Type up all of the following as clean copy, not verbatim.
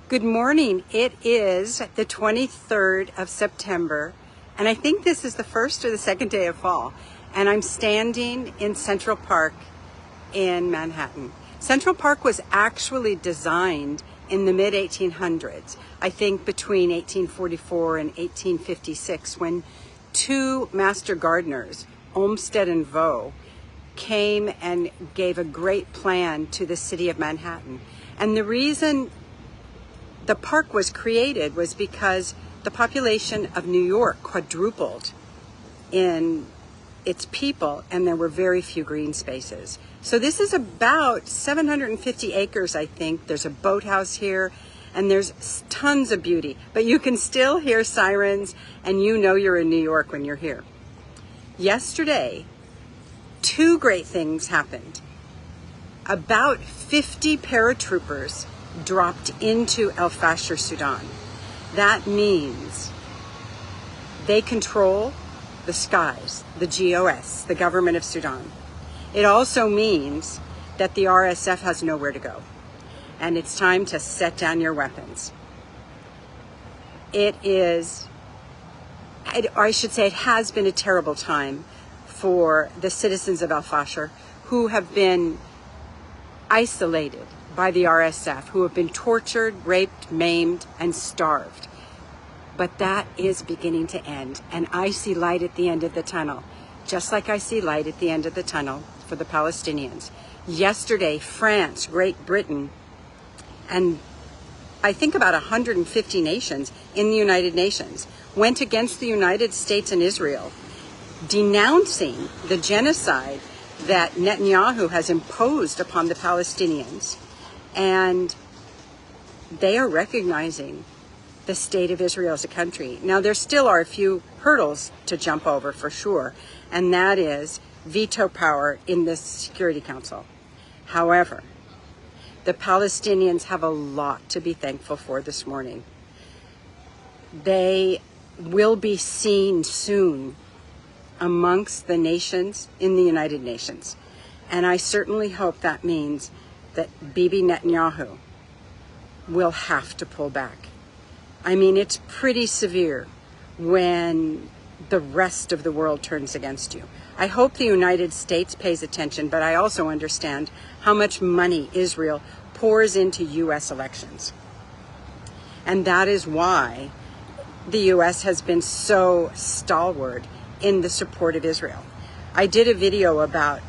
Good morning. It is the 23rd of September, and I think this is the first or the second day of fall, and I'm standing in Central Park in Manhattan. Central Park was actually designed in the mid-1800s, I think between 1844 and 1856, when two master gardeners, Olmsted and Vaux, came and gave a great plan to the city of Manhattan. And the reason the park was created was because the population of New York quadrupled in its people, and there were very few green spaces. So this is about 750 acres, I think. There's a boathouse here, and there's tons of beauty, but you can still hear sirens, and you know you're in New York when you're here. Yesterday, two great things happened. About 50 paratroopers dropped into Fashir, Sudan. That means they control the skies, the GOS, the government of Sudan. It also means that the RSF has nowhere to go, and it's time to set down your weapons. It has been a terrible time for the citizens of Fashir who have been isolated by the RSF, who have been tortured, raped, maimed, and starved. But that is beginning to end, and I see light at the end of the tunnel, just like I see light at the end of the tunnel for the Palestinians. Yesterday, France, Great Britain, and I think about 150 nations in the United Nations went against the United States and Israel, denouncing the genocide that Netanyahu has imposed upon the Palestinians. And they are recognizing the state of Israel as a country. Now, there still are a few hurdles to jump over for sure, and that is veto power in the Security Council. However, the Palestinians have a lot to be thankful for this morning. They will be seen soon amongst the nations in the United Nations. And I certainly hope that means that Bibi Netanyahu will have to pull back. I mean, it's pretty severe when the rest of the world turns against you. I hope the United States pays attention, but I also understand how much money Israel pours into U.S. elections. And that is why the U.S. has been so stalwart in the support of Israel. I did a video about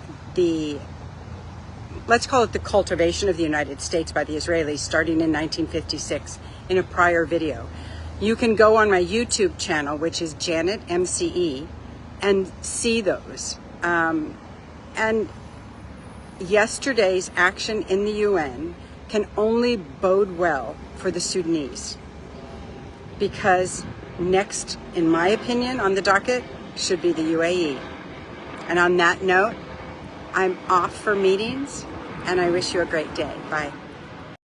let's call it the cultivation of the United States by the Israelis starting in 1956 in a prior video. You can go on my YouTube channel, which is Janet MCE, and see those. And yesterday's action in the UN can only bode well for the Sudanese, because next, in my opinion, on the docket should be the UAE. And on that note, I'm off for meetings, and I wish you a great day. Bye.